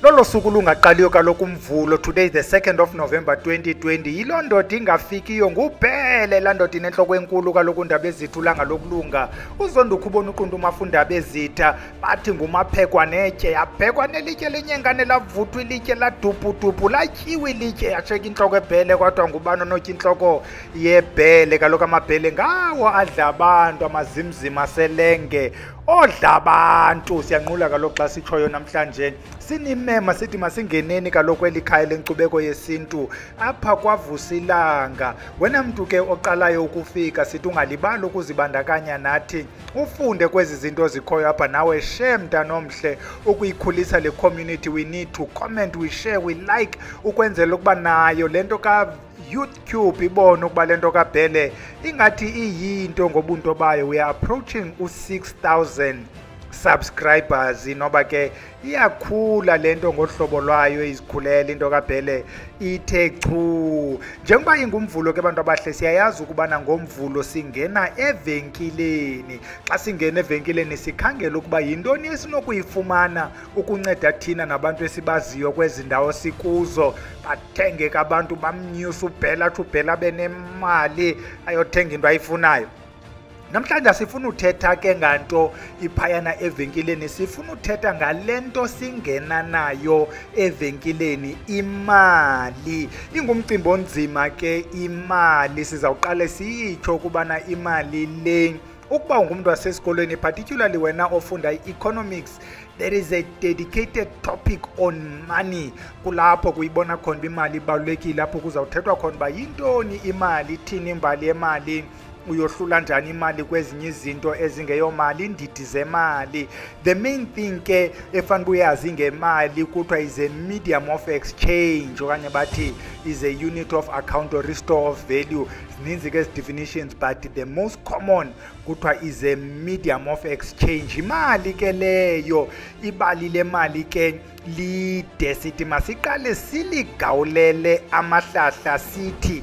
Lolo suku lungaqaliyo kaloku uMvulo, today the 2nd of November 2020. Yilo ndoda ingafikiyo nguBhele, la ndoda inenhloko enkulu kaloku undaba ezithu langa lokulunga. Uzonda ukubona uqundu umafundaba ezitha bathi ngumaphekwa netye, yaphekwa nelitye lenyengane lavuthwa ilitye la dupu latyiwe ilitye yasheka inhloko eBhele, kodwa ngubani onotya inhloko yeBhele? Kaloku amabhele ngawo adla abantu, amazimzima aselenge odla abantu. Siyanqula kaloku xa sitshoyo namhlanje sinimema sithi masingeneni kaloku elikhaya lenkcubeko yesintu apha kwaVusilanga. Wena mntu ke oqalayo ukufika sithi ungalibali ukuzibandakanya nathi, ufunde kwezi zinto zikhoyo apha, nawe share mntanomhle ukuyikhulisa le community. We need to comment, we share, we like, ukwenzela ukuba nayo lento ka YouTube ibone ukuba lento kaBhele ingathi iyinto ngobunto bayo. We are approaching u-6,000 subscribers, noba ke iyakhula lento ngohlobo lwayo izikhulela into kaBhele ithe chu. Njengoba ingumvulo ke abantu abahle, siyayazi ukubana ngomvulo singena evenkileni. Xa singena evenkileni sikhangela ukuba yintoni esinokuyifumana ukunceda thina nabantu esibaziyo kwezi ndawo sikuzo. Bathengeka abantu bamnyusa uBhele, athi uBhele abe nemali ayothenga into ayifunayo. Namhlanje sifuna uthetha ke nganto iphayana evenkileni, sifuna uthetha ngalento singena nayo evenkileni, imali. Ingumcimbi onzima ke imali. Sizawuqale siyitsho ukubana imali le, ukuba ungumntu wasesikolweni, particularly wena ofunda i-economics, there is a dedicated topic on money. Kulapho kuyibona khona imali ibalulekile, lapho kuzawuthethwa khona uba yintoni imali, ithini imbali yemali, uyohlula njani imali kwezinye izinto ezingeyomali, indidi zemali. The main thing ke efanele uyazi ngemali kuthiwa is a medium of exchange, okanye bathi is a unit of account or restore of value. Zininzi ke definitions, but the most common kuthiwa is a medium of exchange. Imali ke leyo, ibali lemali ke lide. Sithi masiqale siligawulele amahlahla, sithi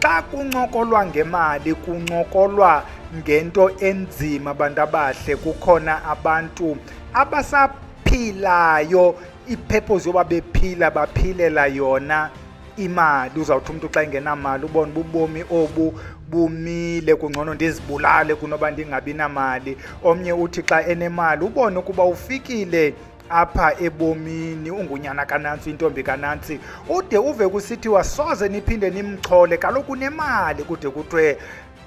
xa kuncokolwa ngemali kuncokolwa ngento enzima. Abantu abahle, kukhona abantu abasaphilayo ipurpose yoba bephila, baphilela yona imali. Uzawuthi umuntu xa engenamali ubone ubomi obu bumile, kungcono ndizibulale kunoba ndingabi namali. Omnye uthi xa enemali ubone ukuba ufikile apha ebomini, ungunyana kanantsi, intombi kanantsi, ude uve kusithiwa soze niphinde nimchole, kaloku unemali. Kude kuthiwe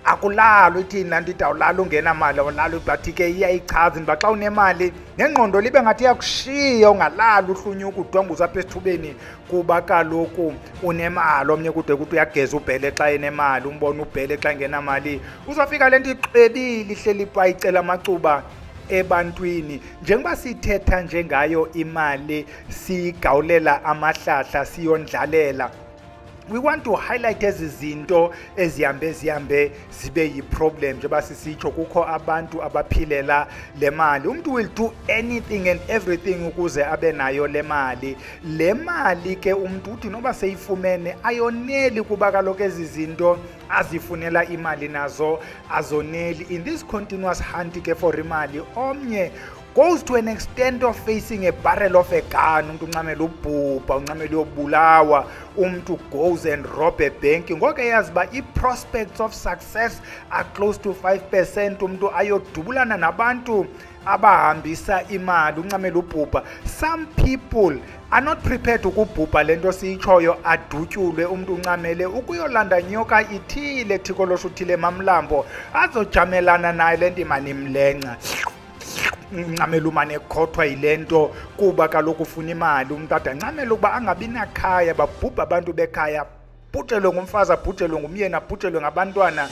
akulalwa, ithini laa nto ithi awulala ungenamali, awulala. Bathi ke iyayichaza uba xa unemali nengqondo libe ngathi iyakushiya, ungalali uhlunyuka udonguza apha esithubeni kuba kaloku unemali. Omnye kude kuthi uyageza uBhele xa enemali, umbone uBhele xa engenamali uzawufika le nto iqebile ihleli pha icela amacuba ebantwini. Njengoba sithetha njengayo imali, sigawulela amahlahla, siyondlalela, we want to highlight ezi zinto ezihambe zibe yi-problem. Njengoba sisitsho kukho abantu abaphilela le mali. Umuntu will do anything and everything ukuze abe nayo le mali. Le mali ke umuntu uthi noba seyifumene ayoneli kuba kaloku ezi zinto azifunela imali nazo azoneli. In this continuous hunt ke for imali, omnye goes to an extent of facing a barrel of a gun. Umuntu uncamela ubhubha, uncamela uyobulawa. Umuntu goes and rob a bank. Ngoku eyazi uba i-prospects of success are close to 5%. Umuntu ayodubulana nabantu abahambisa imali, uncamela ubhubha. Some people are not prepared ukubhubha lento siyitshoyo, adutyulwe. Umuntu uncamele ukuyolanda nyoka ithile, thikolosho uthile mamlambo, azojamelana nayo lento imani imlenca. Uncamela umane ekhothwa yile nto kuba kaloku ufuna imali. Umuntu ade ancamela ukuba angabi nakhaya, babhubha abantu bekhaya, bhujelwe ngumfazi, abhujelwe ngumyeni, abhujelwe ngabantwana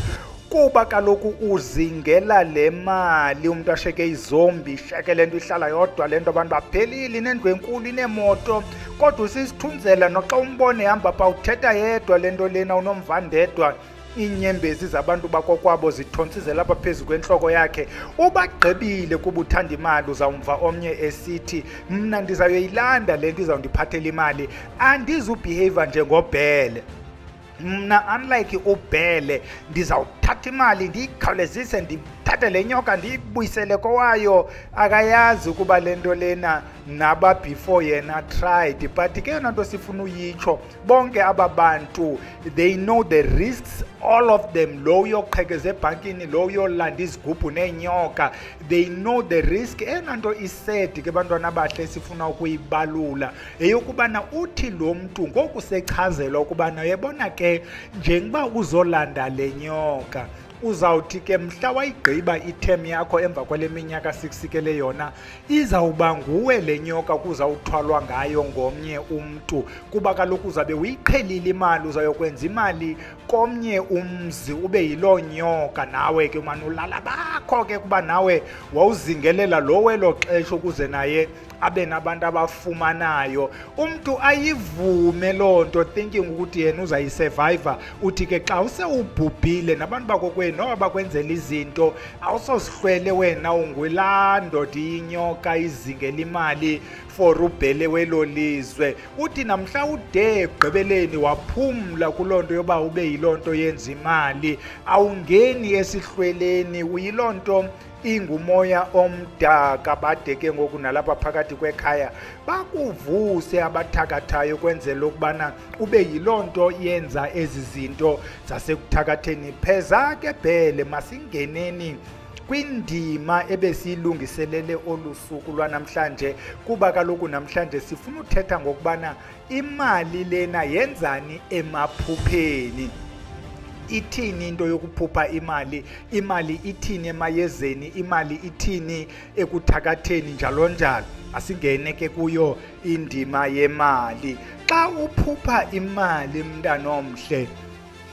kuba kaloku uzingela le mali. Umuntu asheke izombi, sheke le nto ihlala yodwa, le nto abantu baphelile, inendlu enkulu, inemoto, kodwa usisithunzela. Noxa umbone hamba pha uthetha yedwa le nto lena, unomvandedwa, iinyembezi zabantu bakokwabo zithontsizela apha phezu kwentloko yakhe. Ubagqibile kuba uthanda imali. Uzawumva omnye esithi mna ndizayoyilanda le nto izawundiphathela imali, andizubehave njengoBhele. mna unlike uBhele ndizawuthatha imali ndiyikhawulezise ndithathe le nyoka ndiyibuyisele kowayo. Akayazi ukuba le nto lena naba before yena tried, but ke yona nto sifuna uyitsho bonke aba bantu they know the risks, all of them. Lo uyoqhekeza ebhankini, lo uyolanda izigubhu neenyoka, they know the risk. Ena nto isedi ke bantwana abahle sifuna ukuyibalula eyokubana uthi lo mntu ngoku sechazela ukubana yebona ke njengoba uzolanda le nyoka uzawuthi ke mhla wayigqiba ithemu yakho emva kwale minyaka 6 ke le yona izawuba nguwe le nyoka kuzawuthwalwa ngayo ngomnye umntu, kuba kaloku uzabe uyiqhelile imali, uzayokwenza imali komnye umzi ube yiloo nyoka. Nawe ke umane ulala bakho ke kuba nawe wawuzingelela lo welo xesha ukuze naye abe nabantu abafumanayo. Umntu ayivume loo nto thinking ukuthi yena uzayisurvive. Uthi ke xa usewubhubhile nabantu bakokwenu noba bakwenzela izinto awusozihlwele wena ungulaa ndoda inyoka izingela imali for uBhele welo lizwe. Uthi namhla ude egqibeleni waphumla kuloo nto yoba ube yiloo nto yenza imali, awungeni esihlweleni, uyiloo nto ingumoya omdaka. Bade ke ngoku nalapha phakathi kwekhaya bakuvuse abathakathayo kwenzela ukubana ube yiloo nto yenza ezi zinto zasekuthakatheni. Pheza ke Bhele, masingeneni kwindima ebesiyilungiselele olusuku lwanamhlanje, kuba kaloku namhlanje sifuna uthetha ngokubana imali lena yenzani emaphupheni. Ithini into yokuphupha imali? Imali ithini emayezeni? Imali ithini ekuthakatheni njalo njalo? Asingene ke kuyo indima yemali. Xa uphupha imali mntana omhle,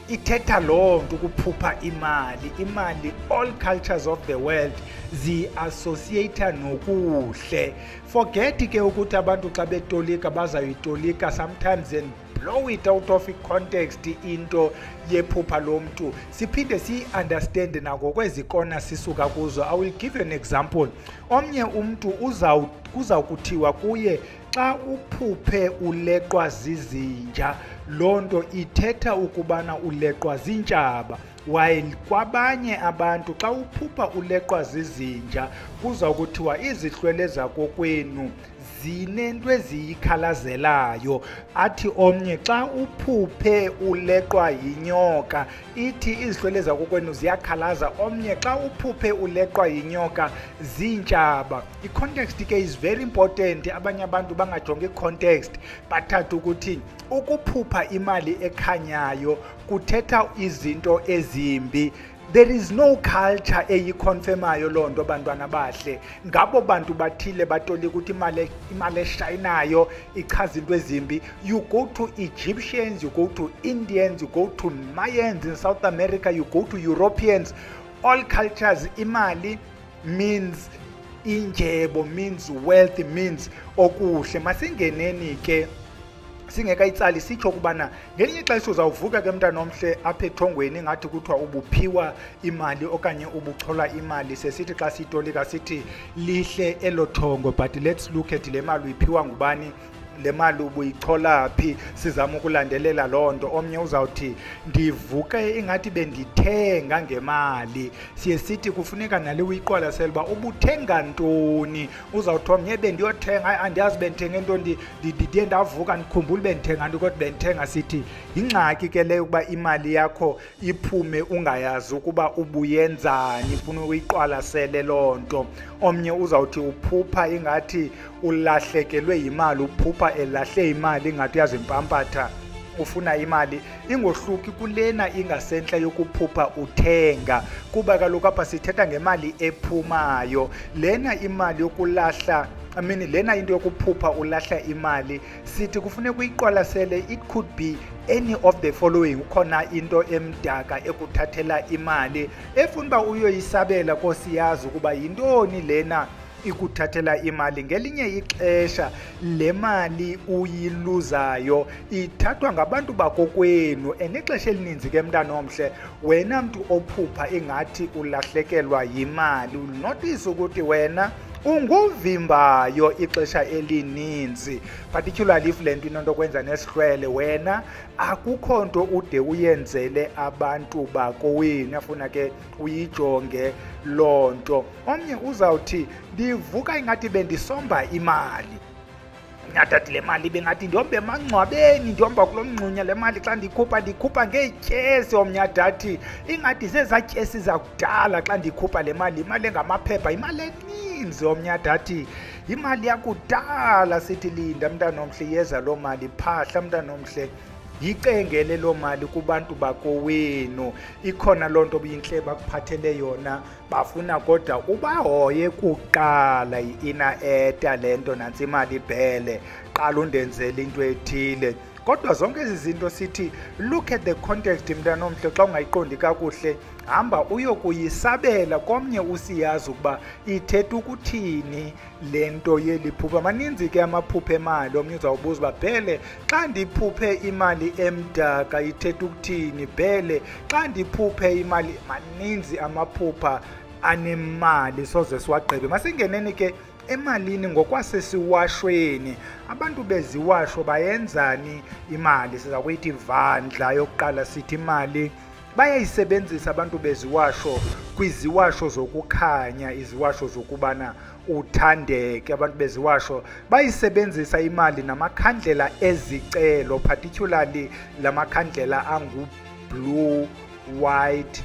ithetha loo nto ukuphupha imali. Imali, all cultures of the world zi-associate nokuhle. Forget ke ukuthi abantu xa betolika bazayitolika sometimes and blow it out of context into yephupha lomntu. Siphinde si-understand nagokwezikona sisuka kuzo. I will give you an example. Omnye umntu kuzawukuthiwa kuye xa uphuphe uleqwa zizinja, loo nto ithetha ukubana uleqwa zintshaba. While kwabanye abantu xa uphupha uleqwa zizinja kuza kuthiwa izihlwele zakokwenu zinento eziyikhalazelayo. Athi omnye xa uphuphe uleqwa yinyoka ithi izihlwele zakokwenu ziyakhalaza. Omnye xa uphuphe uleqwa yinyoka zintshaba. I-context ke is very important. Abanye abantu bangajongi i-context, bathatha ukuthi ukuphupha imali ekhanyayo kuthetha izinto ezimbi. There is no culture eyiconfirmayo loo nto bantwana bahle. Ngabo bantu bathile batolika ukuthi imali eshayinayo ichaza into ezimbi. You go to Egyptians, you go to Indians, you go to Mayans in South America, you go to Europeans. All cultures, imali means injebo, means wealth, means okuhle. Masingeneni ke singekayitsali sitsho kubana ngelinye ixesha uzawuvuka ke mntana omhle apha ethongweni ngathi kuthiwa ubuphiwa imali okanye ubuchola imali. Sesithi xa sitolika sithi lihle elo thongo, but let's look at le mali uyiphiwa ngubani, le mali ubuyichola phi, sizama ukulandelela loo nto. Omnye uzawuthi ndivuke ingathi bendithenga ngemali. Siye sithi kufuneka nale uyiqwalasela uba ubuthenga ntoni. Uzawuthi omnye bendiyothenga, andiyazi bendithenge nto, ndiye ndavuka ndikhumbula bendithenga nto kodwa bendithenga. Sithi yingxaki ke leyo ukuba imali yakho iphume ungayazi ukuba ubuyenzani, ufuna uyiqwalasele loo nto. Omnye uzawuthi uphupha ingathi ulahlekelwe yimali, uphupha elahle imali ingathi uyazimpampatha ufuna imali. Ingohluki kulena ingasentle yokuphupha uthenga, kuba kaloku apha sithetha ngemali ephumayo. Lena imali yokulahla, lena into yokuphupha ulahla imali, sithi kufuneka uyiqwalasele. It could be any of the following. Ukhona into emdaka ekuthathela imali efuna uba uyoyisabela kosiyazi ukuba yintoni lena ikuthathela imali. Ngelinye ixesha le mali uyiluzayo ithathwa ngabantu bakokwenu, enexesha elininzi ke mntana omhle wena mntu ophupha ingathi ulahlekelwa yimali, unotice ukuthi wena unguvimbayo ixesha elininzi, particularly if le nto inonto kwenza nesihlwele. Wena akukho nto ude uyenzele abantu bakowenu, yafuna ke uyijonge loo nto. Omnye uzawuthi ndivuka ingathi bendisomba imali, nyathathi le mali bengathi ndihombe emangcwabeni, ndihomba kulo mngxunya le mali xa ndikhupha ngeetyesi. Omnye adathi ingathi zezaa tyesi zakudala xa ndikhupha le mali, imali engamaphepha, imali eninzi. Omnye adathi imali yakudala. Sithi linda mntanomhle, yeza loo mali, phahla mntanomhle, yicengele loo mali kubantu bakowenu. Ikhona loo nto obuyintle bakuphathele yona, bafuna kodwa ubahoye kuqala. Ina-eta le nto, nantsi imali ibhele, qala undenzele into ethile. Kodwa zonke ezi zinto sithi look at the context mntanomhle. Xa ungayiqondi kakuhle, hamba uyokuyisabela komnye usiyazi ukuba ithetha ukuthini le nto yeli phupha. Maninzi ke amaphupha emali. Omnye uzawubuza uba bhele, xa ndiphuphe imali emdaka ithetha ukuthini? Bhele, xa ndiphuphe imali. Maninzi amaphupha anemali, soze siwagqibe. Masingeneni ke emalini ngokwasesiwashweni. Abantu beziwasho bayenzani imali? Siza kuyithi vandla. Yokuqala sithi imali bayayisebenzisa abantu beziwasho kwiziwasho zokukhanya, iziwasho zokubana uthandeke. Abantu beziwasho bayisebenzisa imali namakhandlela ezicelo, particularly la makhandlela angu-blue, white,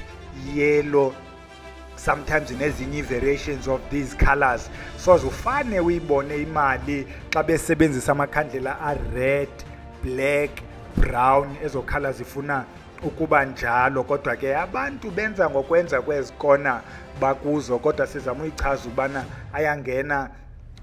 yellow, sometimes nezinye variations of these colors. So ufane uyibone imali xa besebenzisa amakhandlela a-red, black, brown, ezo colors zifuna ukuba njalo. Kodwa ke abantu benza ngokwenza kwezikona bakuzo, kodwa sizama uyichaza ubana ayangena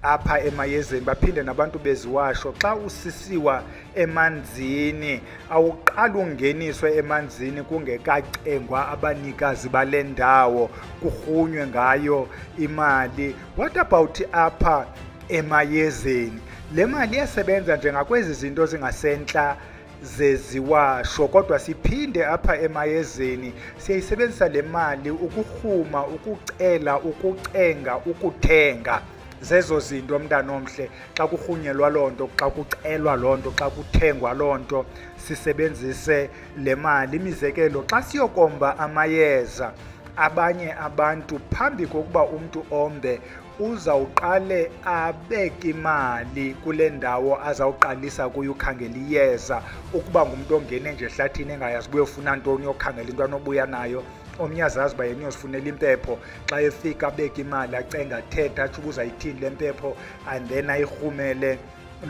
apha emayezeni. Baphinde nabantu beziwasho, xa usisiwa emanzini awuqala ungeniswe emanzini kungekacengwa abanikazi bale ndawo, kurhunywe ngayo imali. What about apha emayezeni? Le mali iyasebenza njengakwezi zinto zingasentla zeziwasho, kodwa siphinde apha emayezeni siyayisebenzisa le mali ukurhuma, ukucela, ukucenga, ukuthenga. Zezo zinto mntanomhle, xa kurhunyelwa loo nto, xa kucelwa loo nto, xa kuthengwa loo nto, sisebenzise le mali. Imizekelo, xa siyokomba amayeza, abanye abantu phambi kokuba umntu ombe uzawuqale abeke imali kule ndawo azawuqalisa kuyo ukhangela iyeza. Ukuba ngumntu ongene nje ehlathini engayazi uyofuna ntoni, yokhangela into anobuya nayo, omnye azazi uba yena uyozifunela impepho, xa efika abeke imali acenga athetha atsho uba uzayithini le mpepho, and then ayirhumele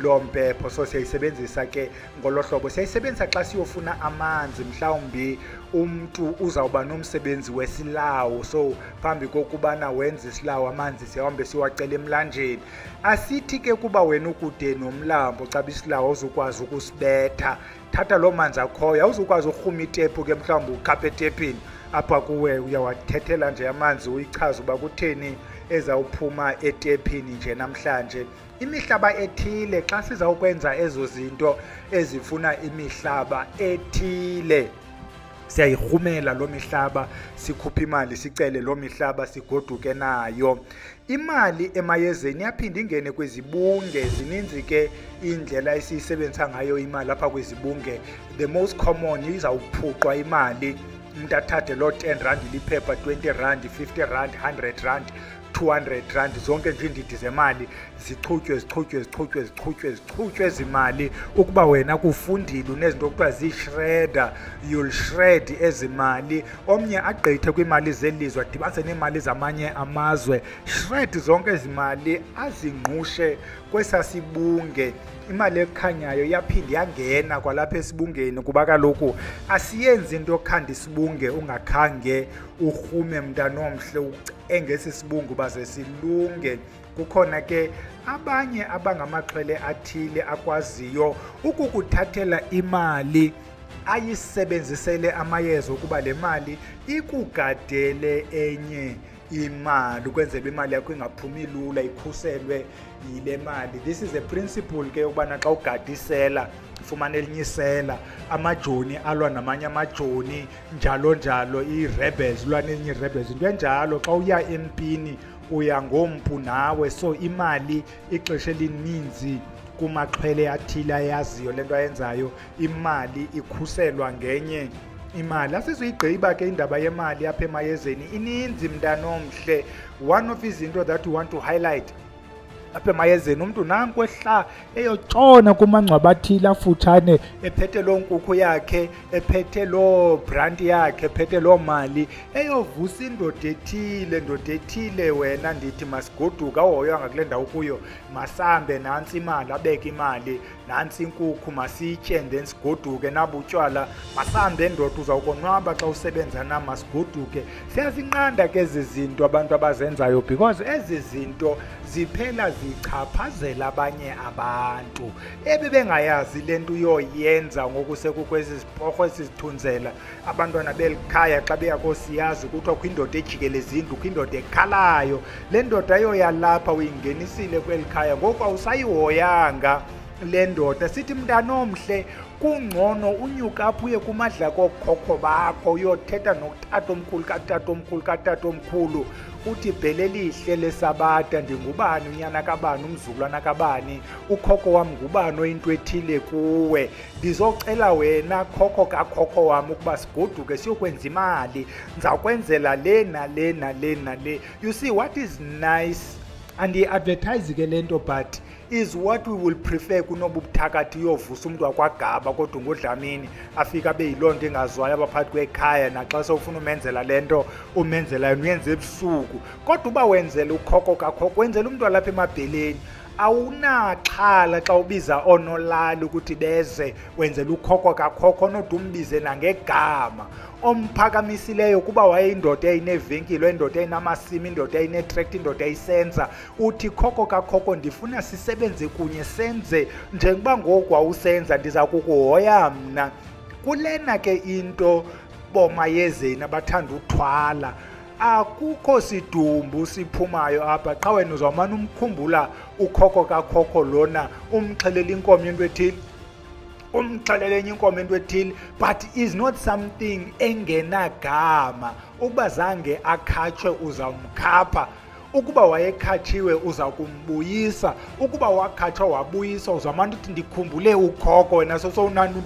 loo mpepho. So siyayisebenzisa ke ngolo hlobo. Siyayisebenzisa xa siyofuna amanzi, mhlawumbi umntu uzawuba nomsebenzi wesilawu, so phambi kokubana wenze isilawu amanzi sihambe siwacela emlanjeni. Asithi ke kuba wena ukude nomlambo, caba isilawu awuzukwazi ukusibetha, thatha loo manzi akhoyo. Awuzukwazi urhuma itepu ke, mhlawumbi ukhaphe etepini apha kuwe, uyawathethela nje amanzi uyichaza uba kutheni ezawuphuma etepini nje namhlanje. Imihlaba ethile, xa sizawukwenza ezo zinto ezifuna imihlaba ethile, siyayirhumela loo mihlaba, sikhuphe imali, sicele loo mihlaba, sigoduke nayo. Imali emayezeni iyaphinda ingene kwizibunge. Zininzi ke indlela esiyisebenzisa ngayo imali apha kwizibunge. The most common izawuphuqwa imali, umntu athathe loo 10 rand liphepha, 20 rand, 50 rand, 100 rand, 200 rand, zonke nje iindidi zemali zichutywe ezimali. Ukuba wena kufundile unezinto kuthiwa zii-shredder, you'll shred ezimali. Omnye agqithe kwiimali zelizwe adibanise neemali zamanye amazwe, shred zonke ezimali azingqushe kwesasibunge. Imali ekhanyayo yaphinda yangena kwalapha esibungeni, kuba kaloku asiyenzi into yokukhanda isibunge ungakhange urhume mntanomhle, ucenge esi sibungu baze silunge. Kukhona ke abanye abangamaxhwele athile akwaziyo ukukuthathela imali ayisebenzisele amayeza ukuba le mali ikugadele enye imali, ukwenzela imali yakho ingaphumi lula, ikhuselwe yile mali. This is a principle ke ubana xa ugadisela ufumana elinye isela, amajoni alwa namanye amajoni, njalo njalo, ii-rebels lwa nezinye ii-rebels, into enjalo. Xa uya empini uyangomphu nawe. So imali ixesha elininzi kumaxhwele athile ayaziyo lento ayenzayo, imali ikhuselwa ngenye imali. Asizuyigqiba ke indaba yemali apha emayezeni, ininzi mntanomhle. One of izinto that we want to highlight apha emayezeni, umntu nanku ehla eyotshona kumangcwaba athile afutshane, ephethe loo nkukhu yakhe, ephethe loo branti yakhe, ephethe loo mali, eyovusa indoda ethile. Wena ndithi masigoduka, awuhoyanga kule ndawo kuyo, masambe, nantsi imali, abeke imali, nantsi inkukhu, masitye, then sigoduke. Nabutywala masambe ndoda, uzawukonwaba xa usebenza nam, masigoduke. Siyazinqanda ke ezi zinto abantu abazenzayo, because ezi zinto ziphela zichaphazela abanye abantu ebebengayazi le nto uyoyenza. Ngoku sekukho ezi ziporho esizithunzela abantwana beli khaya, xa beya kosiyazi kuthiwa kwindoda ejikeleza indlu, kwindoda ekhalayo. Le ndoda yoyalapha uyingenisile kweli khaya, ngoku awusayihoyanga le ndoda. Sithi mntanomhle, kungcono unyuka apho uye kumadla kokhokho bakho uyothetha nokatatomkhulu uthi bhele lihle lesabata, ndingubani, unyana kabani, umzukulwana kabani, ukhokho wam ngubani oyinto ethile kuwe. Ndizocela wena khokho kakhokho wam ukuba sigoduke siyokwenza imali, ndizawukwenzela le nale nale nale. You see what is nice, andiyi-advertise ke le nto, but is what we will prefer kunobu buthakathi uyovusa umntu wakwagaba kodwa ngodlamini afika abe yiloo nto engazwayo abaphakathi kwekhaya. Naxa sewufuna umenzela le nto umenzelayo uyenze ebusuku, kodwa uba wenzela ukhokho kakhokho, wenzela umntu walapha emabheleni, awunaxhala xa ubiza onolali ukuthi beze, wenzela ukhokho kakhokho, nodwa umbize nangegama. Omphakamisileyo kuba wayeyindoda eyinevenkile, indoda eyinamasimi, indoda eyinetrekta, indoda eyisenza, uthi khokho kakhokho ndifuna sisebenze kunye, senze njengoba ngoku wawusenza, ndiza kukuhoya mna. Kulena ke into bomayezeni abathanda uthwala, akukho sidumbu siphumayo apha. Xa wena uzawumane umkhumbula ukhokho kakhokho lona, umxhelela inkomo into ethile, umxhelele enye inkomo into ethile, but is not something engenagama. Ukuba zange akhatshwe uzawumkhapha, ukuba wayekhatshiwe uza kumbuyisa, ukuba wakhatshwa wabuyisa uzamane uthi ndikhumbule ukhokho. Wena sosowunani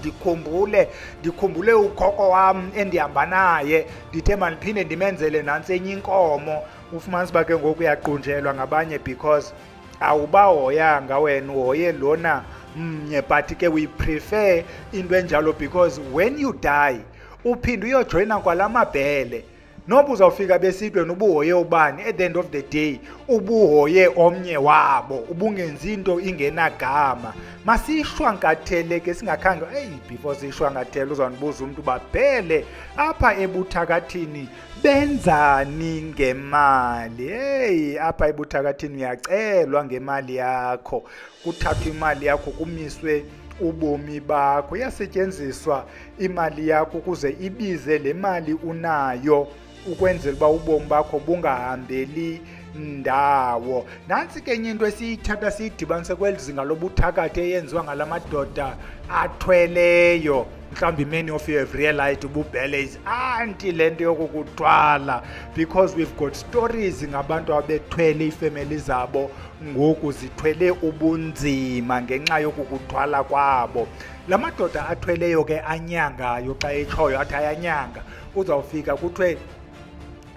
ndikhumbule ukhokho wam endihamba naye, ndithe mandiphinde ndimenzele nantsi enye inkomo. Ufumanise uba ke ngoku uyaqunjelwa ngabanye because awubahoyanga wena, uhoye lona mnye. But ke we prefer into enjalo because when you die uphinde uyojoyina kwala mabhele. Noba uzawufika besithi wena ubuhoye ubani, at the end of the day ubuhoye omnye wabo, ubungenzi into ingenagama. Masishwankathele ke singakhange, before sishwankathele uzawunibuza umntu babhele apha ebuthakathini benzani ngemali. Apha ebuthakathini uyacelwa ngemali yakho, kuthathwa imali yakho kumiswe ubomi bakho. Iyasetyenziswa imali yakho ukuze ibize le mali unayo, ukwenzela uba ubomi bakho bungahambeli ndawo. Nantsi ke enye into esiyithatha siyidibanise kweli zinga lobuthakathi eyenziwa ngala madoda athweleyo. Mhlawumbi many of you have realized ububhele is anti le nto yokukuthwala, because we've got stories ngabantu abethwele iifemeli zabo ngoku zithwele ubunzima ngenxa yokukuthwala kwabo. La madoda athweleyo ke anyangayo, xa etshoyo athi ayanyanga, uzawufika kuthiwe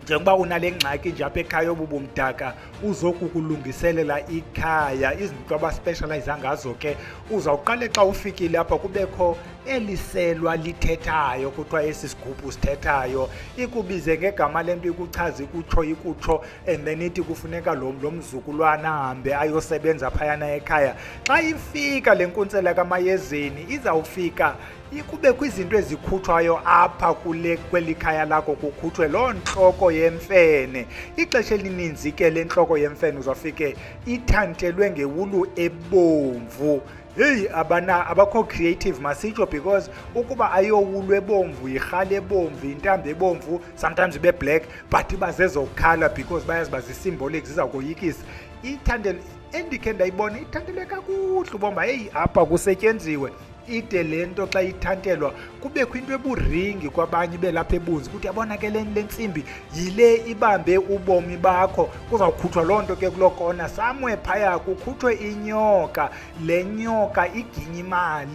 njengoba unale ngxaki nje apha ekhaya obubumdaka uzokukulungiselela ikhaya. Izinto abaspecialize ngazo ke uzawuqale xa ufikile apha kubekho eliselwa lithethayo, kuthiwa esi sigubhu sithethayo, ikubize ngegama lento, ikuchaze ikutsho, and then ithi kufuneka lo mzukulwana ahambe ayosebenza phayana ekhaya. Xa ifika le nkuntsela kamayezeni izawufika ikubekho izinto ezikhutshwayo apha kweli khaya lakho, kukhutshwe loo ntloko yemfene. Ixesha elininzi ke le ntloko yemfene uzawufike ithantelwe ngewulu ebomvu. Abakho creative masitsho, because ukuba ayowulu ebomvu, yirhala ebomvu, intambo ebomvu, sometimes ibe black, but iba zezokhala because bayazi bazi-symbolic, ziza koyikisa. Endikhe ndayibona ithantelwe kakuhle ubomba, apha kusetyenziwe. ide lento xa ithantelwa kubekho into eburingi kwabanye belapha ebunzi ukuthi yabona ke le ntsimbi yile ibambe ubomi bakho kuzawukhutshwa loo nto ke kuloo kona samwe phaya kukhutshwe inyoka le nyoka iginya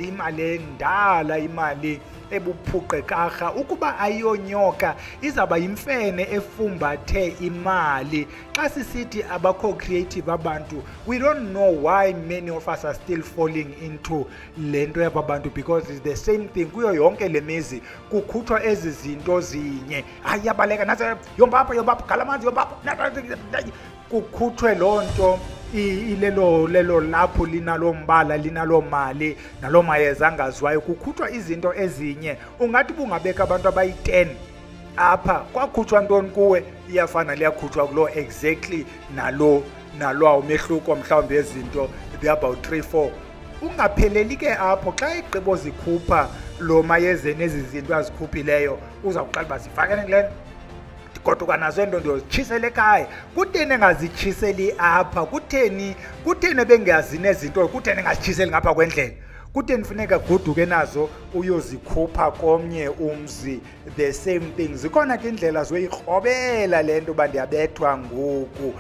imali endala imali ebuphuqe karha ukuba ayonyoka izaba yimfene efumbathe imali xa sisithi abakho creative abantu we don't know why many of us are still falling into lento yaba bantu because it's the same thing kuyo yonke lemizi kukhutshwa ezi zinto zinye ayabaleka nase yombapha galamanzi yombapha kukhutshwe loo nto ilelo lapho linalo mbala linalo mali nalo mayeza angaziwayo kukhutshwa izinto ezinye ungathi bungabeka abantu abayi-10 apha kwakhutshwa ntoni kuwe iyafana liyakhutshwa kulo exactly nalo umehluko mhlawumbi ezinto they about 3-4 ungapheleli ke apho xa igqibo zikhupha lo mayezeni ezi zinto azikhuphileyo uzawuqala uba zifakene kulento kodwa nazo nto ndiyozitshisela ekhaya kutheni engazitshiseli apha kutheni bengazi nezinto kutheni engazitshiseli ngapha kwendlela kutheni funeka guduke nazo uyozikhupha komnye umzi the same thing zikhona ke indlela zoyikrobela le nto uba ndiyabethwa ngoku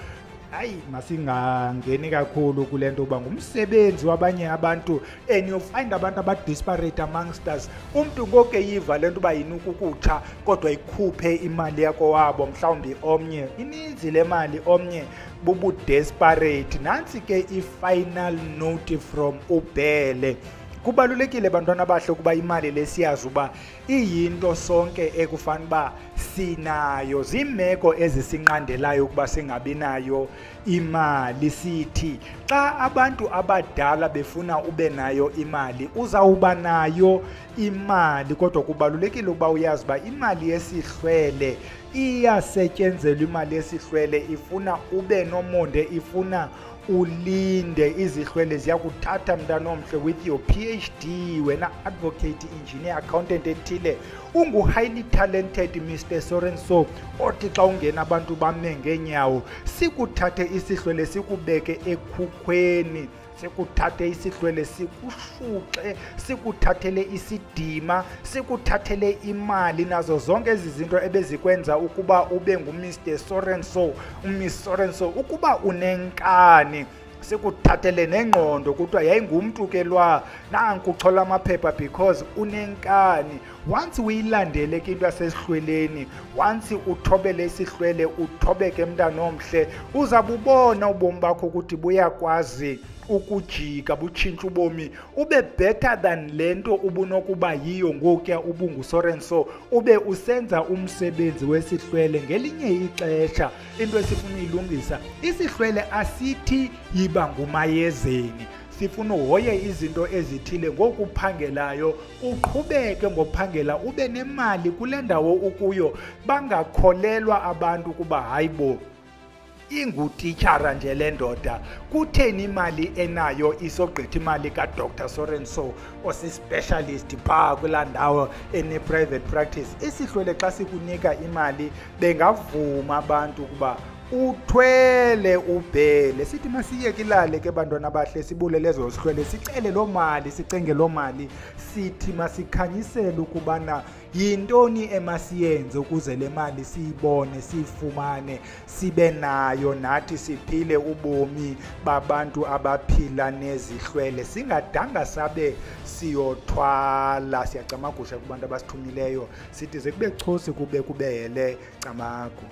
hayi masingangeni kakhulu kule nto uba ngumsebenzi wabanye abantu and you find abantu aba-disparate amongst us umntu ngoku eyiva le nto uba yinukukutsha kodwa ikhuphe imali yako wabo mhlawumbi omnye ininzi le mali omnye bubu-desperate nantsi ke i-final note from uBhele kubalulekile bantwana abahle ukuba imali lesiyazi uba iyinto sonke ekufanele uba sinayo ziimeko ezisinqandelayo ukuba singabi nayo imali sithi xa abantu abadala befuna ube nayo imali uzawuba nayo imali kodwa kubalulekile ukuba uyazi uba imali yesihlwele iyasetyenzelwa imali yesihlwele ifuna ube nomonde ifuna ulinde izihlwele ziyakuthatha mntana omhle with your PhD wena advocate engineer accountant ethile ungu-highly talented Mr. Sorenso othi xa ungena abantu bame ngeenyawo sikuthathe isihlwele sikubeke ekhukhweni sikuthathe isihlwele sikushuxe sikuthathele isidima sikuthathele imali nazo zonke ezi zinto ebezikwenza ukuba ube nguMr. Sorenso uMiss Sorenso ukuba unenkani sikuthathele nengqondo kuthiwa yayingumntu ke lwa nanku uchola amaphepha because unenkani once uyilandele ke into yasesihlweleni once uthobele isihlwele uthobeke mntana omhle uzabubona ubomi bakho ukuthi buyakwazi ukujika butshintsha ubomi ube better than lento ubunokuba yiyo ngokuya ubunguSorenso ube usenza umsebenzi wesihlwele ngelinye ixesha into esifuna uyilungisa isihlwele asithi yiba ngumayezeni sifuna uhoye izinto ezithile ngokuphangelayo uqhubeke ngophangela ube nemali kule ndawo ukuyo bangakholelwa abantu kuba hayibo ingutitshara nje le ndoda kutheni imali enayo isogqitha imali kaDr Sorenso osispecialist phaa kulaa ndawo ene-private practice isihlwele xa sikunika imali bengavuma abantu ukuba uthwele uBhele sithi masiyeke ilale ke bantwana bahle sibulele ezo sihlwele sicele loo mali sicenge loo mali sithi masikhanyisele ukubana yintoni emasiyenze ukuze le mali siyibone siyifumane sibe nayo nathi siphile ubomi babantu abaphila nezihlwele singadanga sabe siyothwala siyacamagusha kubantu abasithumileyo sithi ze kube chosi kube kubele camagu.